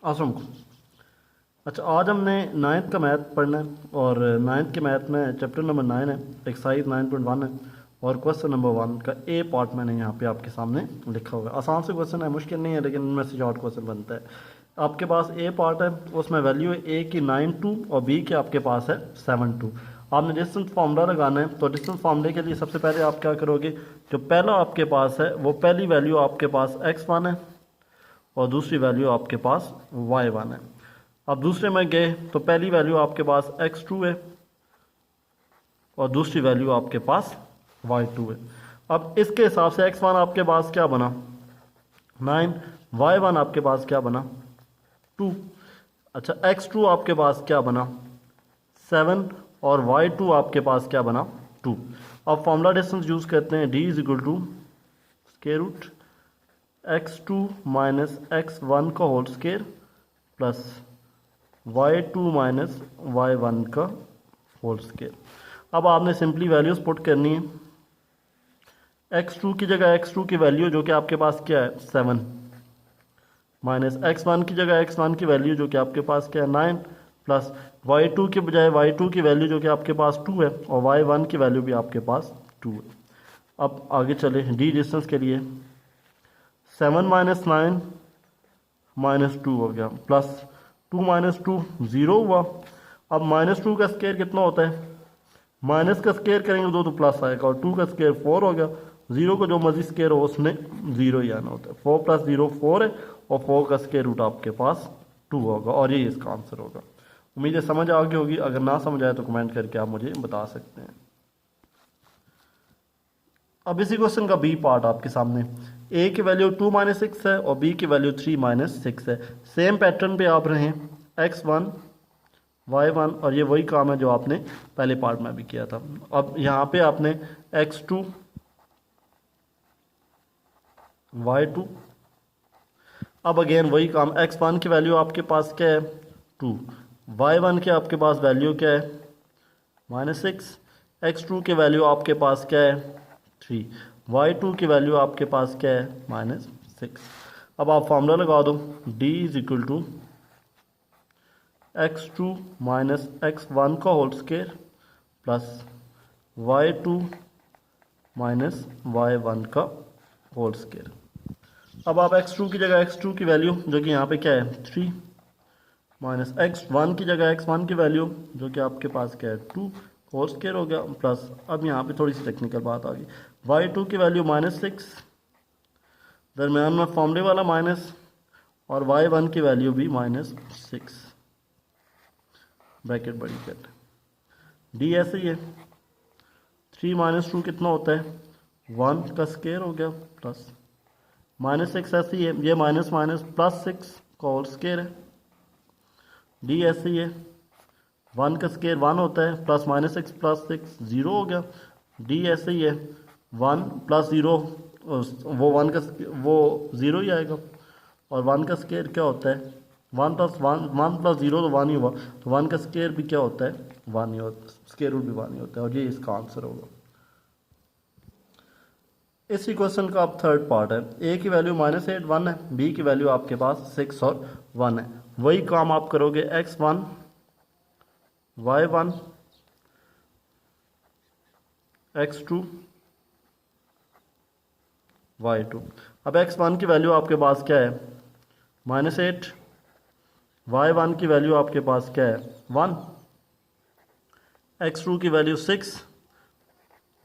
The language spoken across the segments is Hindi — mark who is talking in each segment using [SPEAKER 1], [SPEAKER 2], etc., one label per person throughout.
[SPEAKER 1] आसम को। अच्छा, आज हमने नाइन्थ का मैथ पढ़ना है और नाइन्थ के मैथ में चैप्टर नंबर 9 है, एक्सरसाइज 9.1 है और क्वेश्चन नंबर 1 का ए पार्ट मैंने यहाँ पे आपके सामने लिखा हुआ है। आसान से क्वेश्चन है, मुश्किल नहीं है, लेकिन इनमें से शॉर्ट क्वेश्चन बनता है। आपके पास ए पार्ट है, उसमें वैल्यू है ए की 9 2 और बी के आपके पास है 7 2। आपने डिस्टेंस फार्मूला लगाना है, तो डिस्टेंस फार्मूले के लिए सबसे पहले आप क्या करोगे, जो पहला आपके पास है वो पहली वैल्यू आपके पास x1 है और दूसरी वैल्यू आपके पास y1 है। अब दूसरे में गए तो पहली वैल्यू आपके पास x2 है और दूसरी वैल्यू आपके पास y2 है। अब इसके हिसाब से x1 आपके पास क्या बना 9, y1 आपके पास क्या बना 2। अच्छा, x2 आपके पास क्या बना 7 और y2 आपके पास क्या बना 2। अब फॉर्मूला डिस्टेंस यूज करते हैं, d is equal to square root x2 minus x1 का whole square plus y2 minus y1 का होल स्क्वायर। अब आपने सिंपली वैल्यूज पुट करनी है। x2 की जगह x2 की वैल्यू जो कि आपके पास क्या है 7 माइनस x1 की जगह x1 की वैल्यू जो कि आपके पास क्या है 9 प्लस y2 के बजाय y2 की वैल्यू जो कि आपके पास 2 है और y1 की वैल्यू भी आपके पास 2 है। अब आगे चले d डिस्टेंस के लिए 7 माइनस 9 माइनस 2 हो गया प्लस 2 माइनस 2 0 हुआ। अब माइनस 2 का स्क्वायर कितना होता है, माइनस का स्क्वायर करेंगे तो प्लस आएगा और 2 का स्क्वायर 4 हो गया। 0 को जो मर्जी स्क्वायर हो उसमें 0 ही आना होता है। 4 प्लस 0 4 है और 4 का स्क्वायर रूट आपके पास 2 होगा और ये इसका आंसर होगा। उम्मीद है समझ आ गई होगी, अगर ना समझ आए तो कमेंट करके आप मुझे बता सकते हैं। अब इसी क्वेश्चन का बी पार्ट आपके सामने, ए की वैल्यू 2 माइनस 6 है और बी की वैल्यू 3 माइनस 6 है। सेम पैटर्न पे आप रहें, x1 y1 और ये वही काम है जो आपने पहले पार्ट में भी किया था। अब यहाँ पे आपने x2 y2, अब अगेन वही काम, x1 की वैल्यू आपके पास क्या है 2, y1 की आपके पास वैल्यू क्या है -6, x2 की वैल्यू आपके पास क्या है 3, y2 की वैल्यू आपके पास क्या है -6। अब आप फार्मूला लगा दो, d is equal to x2 minus x1 का whole square plus y2 minus y1 का होल स्क्वायर। अब आप x2 की जगह x2 की वैल्यू जो कि यहाँ पे क्या है 3 माइनस x1 की जगह x1 की वैल्यू जो कि आपके पास क्या है 2 होल स्क्वायर हो गया प्लस, अब यहाँ पे थोड़ी सी टेक्निकल बात आ गई, y2 की वैल्यू -6, दरम्यान में फॉर्मूले वाला माइनस और y1 की वैल्यू भी -6, ब्रैकेट बड़ी कर, डी ऐसे ही है। 3 माइनस 2 कितना होता है 1 का स्क्वायर हो गया प्लस -6 ऐसे ही है, ये माइनस माइनस प्लस 6 का होल स्क्वायर है। डी ऐसे ही है, 1 का स्क्वायर 1 होता है प्लस -6 प्लस 6 0 हो गया। डी ऐसे ही है, 1 प्लस 0 वो 1 का वो 0 ही आएगा और 1 का स्क्वायर क्या होता है 1 प्लस 0 तो 1 ही हुआ, तो 1 का स्क्वायर भी क्या होता है 1 ही होता है, स्क्वायर रूट भी 1 ही होता है और ये इसका आंसर होगा। इसी क्वेश्चन का अब थर्ड पार्ट है, ए की वैल्यू -8 1 है, बी की वैल्यू आपके पास 6 और 1 है। वही काम आप करोगे, x1 y1 x2 y2। अब x1 की वैल्यू आपके पास क्या है -8, y1 की वैल्यू आपके पास क्या है 1, x2 की वैल्यू 6,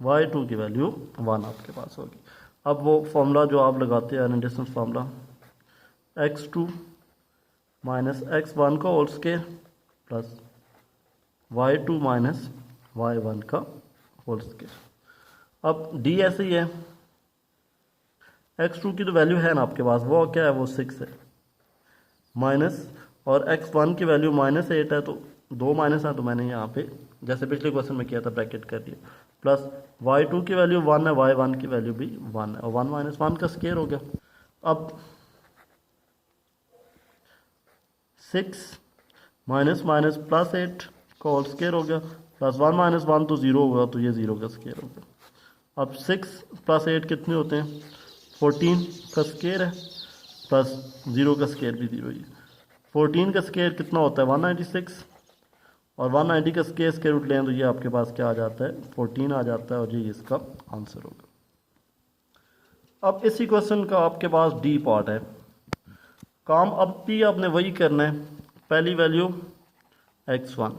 [SPEAKER 1] y2 की वैल्यू 1 आपके पास होगी। अब वो फॉर्मूला जो आप लगाते हैं distance formula, x2 minus x1 का whole square plus y2 minus y1 का होल स्क्वायर। अब d ऐसे ही है, x2 की तो वैल्यू है ना आपके पास, वो क्या है वो 6 है, माइनस और x1 की वैल्यू -8 है, तो 2 माइनस है तो मैंने यहाँ पे जैसे पिछले क्वेश्चन में किया था ब्रैकेट कर दिया, प्लस y2 की वैल्यू 1 है, y1 की वैल्यू भी 1 है और 1 माइनस 1 का स्क्वायर हो गया। अब 6 माइनस माइनस प्लस 8 का होल स्क्वायर हो गया प्लस 1 माइनस 1 तो 0 होगा, तो ये 0 का स्क्वायर हो गया। अब 6 प्लस 8 कितने होते हैं 14 का स्क्वायर है प्लस 0 का स्क्वायर भी 0 ही है, 14 का स्केयर कितना होता है 196, और 190 का स्केयर रूट लें तो ये आपके पास क्या आ जाता है 14 आ जाता है, और ये इसका आंसर होगा। अब इसी क्वेश्चन का आपके पास डी पार्ट है। काम अब भी आपने वही करना है, पहली वैल्यू x1,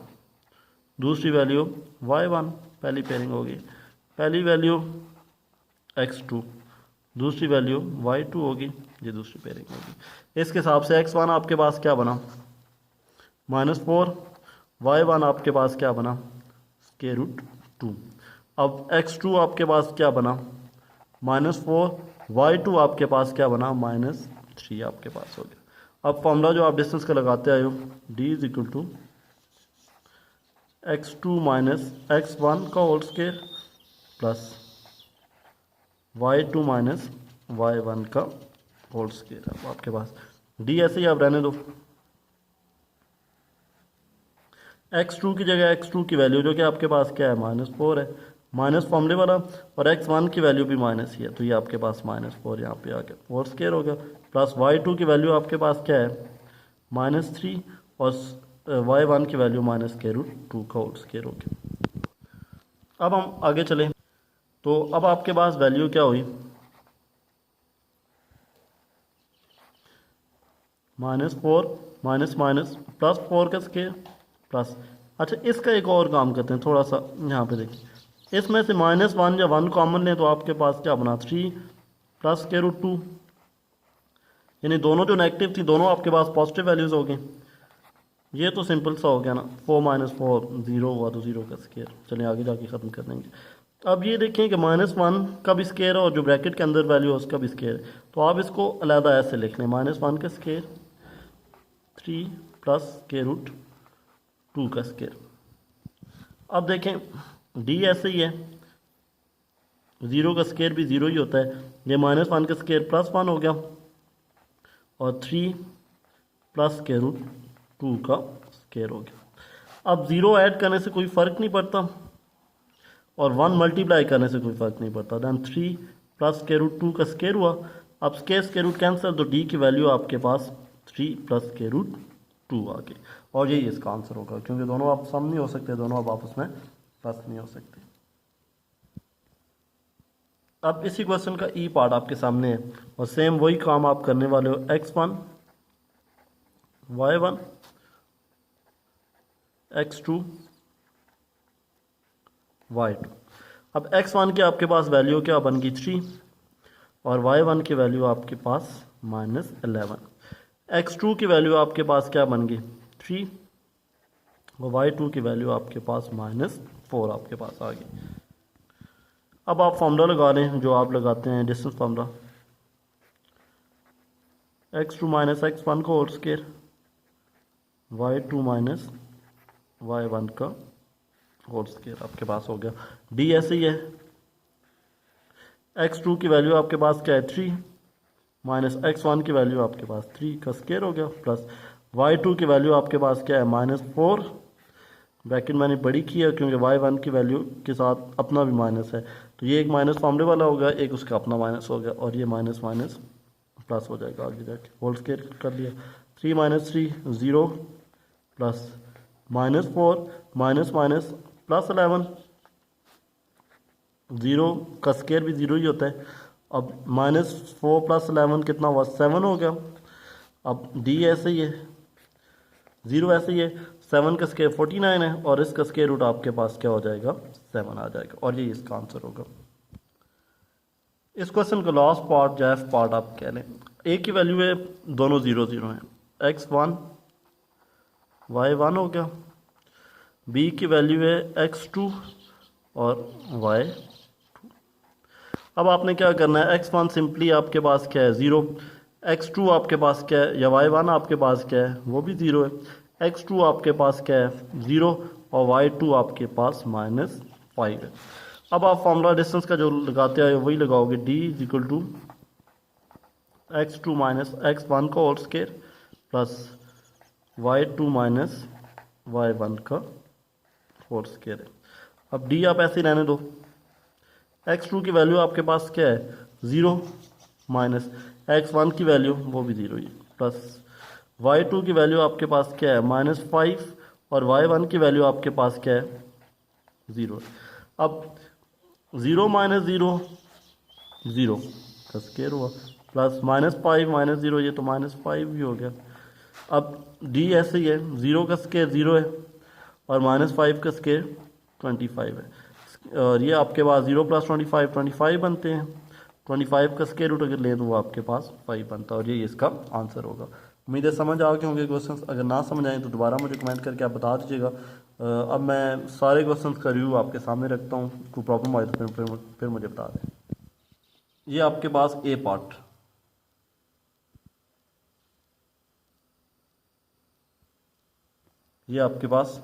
[SPEAKER 1] दूसरी वैल्यू y1, पहली पेयरिंग होगी, पहली वैल्यू x2, दूसरी वैल्यू y2 होगी, ये दूसरी पेयरिंग होगी। इसके हिसाब से x1 आपके पास क्या बना -4, y1 आपके पास क्या बना स्क्वायर रूट 2। अब x2 आपके पास क्या बना -4, y2 आपके पास क्या बना -3 आपके पास हो गया। अब फॉर्मूला जो आप डिस्टेंस का लगाते आए हो, d is equal to x2 minus x1 का whole square plus y2 minus y1 का होल स्क्वायर। अब आपके पास d ऐसे ही आप रहने दो, x2 की जगह x2 की वैल्यू जो कि आपके पास क्या है -4 है, माइनस फॉर्मूले वाला, और x1 की वैल्यू भी माइनस ही है, तो ये आपके पास -4 यहाँ पे आ गया, होल स्क्वायर हो गया, प्लस y2 की वैल्यू आपके पास क्या है -3, और y1 की वैल्यू -√2 का होल स्क्वायर हो गया। अब हम आगे चलें, तो अब आपके पास वैल्यू क्या हुई -4 माइनस माइनस प्लस 4 का स्क्वायर प्लस। अच्छा, इसका एक और काम करते हैं थोड़ा सा, यहाँ पे देखिए, इसमें से -1 या 1 कॉमन लें तो आपके पास क्या बना 3 प्लस √2, यानी दोनों जो नेगेटिव थी दोनों आपके पास पॉजिटिव वैल्यूज हो गई। ये तो सिंपल सा हो गया ना, 4 - 4 0 हुआ तो 0 का स्क्वायर। चलिए आगे जाके ख़त्म कर देंगे। अब ये देखें कि -1 का भी स्क्वायर है और जो ब्रैकेट के अंदर वैल्यू है उसका भी स्क्वायर है, तो आप इसको अलहदा ऐसे लिख लें, -1 का स्क्वायर 3 प्लस √2 का स्क्वायर। अब देखें डी ऐसे ही है, 0 का स्क्वायर भी 0 ही होता है, ये -1 का स्क्वायर +1 हो गया, और 3 प्लस √2 का स्क्वायर हो गया। अब 0 ऐड करने से कोई फ़र्क नहीं पड़ता, और 1 मल्टीप्लाई करने से कोई फ़र्क नहीं पड़ता, दैन 3 प्लस √2 का स्क्वायर हुआ। अब स्क्वायर रूट कैंसिल, तो डी की वैल्यू आपके पास 3 प्लस √2 आ गई, और यही इसका आंसर होगा, क्योंकि दोनों आप सम नहीं हो सकते, दोनों आप आपस में प्लस नहीं हो सकते। अब इसी क्वेश्चन का ई पार्ट आपके सामने है, और सेम वही काम आप करने वाले हो, x1 y1 x2 y2। अब x1 की आपके पास वैल्यू क्या बन गई 3, और y1 की वैल्यू आपके पास -11, x2 की वैल्यू आपके पास क्या बन गई 3, और y2 की वैल्यू आपके पास -4 आपके पास आ गई। अब आप फॉर्मूला लगा लें जो आप लगाते हैं distance formula, x2 minus x1 का whole square, y2 minus y1 का होल स्क्वायर आपके पास हो गया। डी ऐसे ही है, x2 की वैल्यू आपके पास क्या है 3, माइनस x1 की वैल्यू आपके पास 3 का स्क्वायर हो गया, प्लस y2 की वैल्यू आपके पास क्या है -4, ब्रैकेट मैंने बड़ी की है क्योंकि y1 की वैल्यू के साथ अपना भी माइनस है, तो ये एक माइनस फॉर्मूले वाला होगा, एक उसका अपना माइनस हो गया, और ये माइनस माइनस प्लस हो जाएगा आगे जाके, होल स्क्वायर कर लिया, 3 - 3 0 प्लस -4 माइनस माइनस प्लस 11, 0 का स्क्वायर भी 0 ही होता है। अब -4 प्लस 11 कितना हुआ 7 हो गया। अब डी ऐसे ही है, 0 ऐसे ही है, 7 का स्क्वायर 49 है, और इसका स्क्वायर रूट आपके पास क्या हो जाएगा 7 आ जाएगा, और ये इसका आंसर होगा। इस क्वेश्चन का लास्ट पार्ट या एफ पार्ट आप कह लें, ए की वैल्यू है दोनों 0 0 हैं, x1 y1 हो गया, बी की वैल्यू है x2 और y2। अब आपने क्या करना है, x1 सिंपली आपके पास क्या है 0, x2 आपके पास क्या है, या y1 आपके पास क्या है वो भी 0 है, x2 आपके पास क्या है 0, और y2 आपके पास -5 है। अब आप फॉर्मूला डिस्टेंस का जो लगाते हैं वही लगाओगे, d is equal to x2 minus x1 का whole square plus y2 minus y1 का होल स्क्वायर है। अब d आप ऐसे ही रहने दो, x2 की वैल्यू आपके पास क्या है 0, माइनस x1 की वैल्यू वो भी 0 ही, प्लस y2 की वैल्यू आपके पास क्या है -5 और y1 की वैल्यू आपके पास क्या है 0। अब 0 माइनस 0 0 का स्केयर हुआ, प्लस -5 -0 ये तो -5 ही हो गया। अब डी ऐसे ही है, 0 का स्केयर 0 है और -5 का स्केयर 25 है, और ये आपके पास 0 + 25 25 बनते हैं। 25 का स्केयर रूट अगर ले तो वो आपके पास 5 बनता है, और ये इसका आंसर होगा। उम्मीद है समझ आ गए होंगे क्वेश्चंस। अगर ना समझ आए तो दोबारा मुझे कमेंट करके आप बता दीजिएगा। अब मैं सारे क्वेश्चंस का रिव्यू आपके सामने रखता हूँ, कोई प्रॉब्लम आए तो फिर मुझे बता दें। ये आपके पास ए पार्ट, ये आपके पास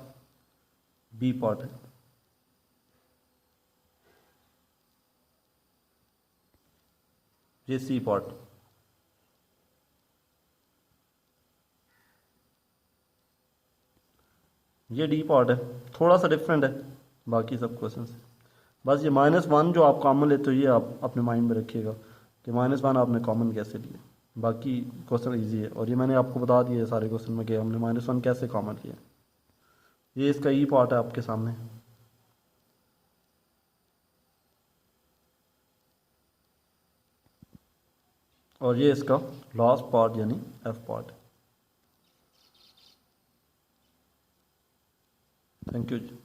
[SPEAKER 1] बी पार्ट है, ये सी पार्ट, ये डी पार्ट है। थोड़ा सा डिफरेंट है बाकी सब क्वेश्चन से। बस ये -1 जो आप कॉमन लेते हो ये आप अपने माइंड में रखिएगा कि -1 आपने कॉमन कैसे लिए। बाकी क्वेश्चन इजी है, और ये मैंने आपको बता दिया है सारे क्वेश्चन में कि हमने -1 कैसे कॉमन लिया। ये इसका ई पार्ट है आपके सामने, और ये इसका लास्ट पार्ट यानी F part. Thank you ji.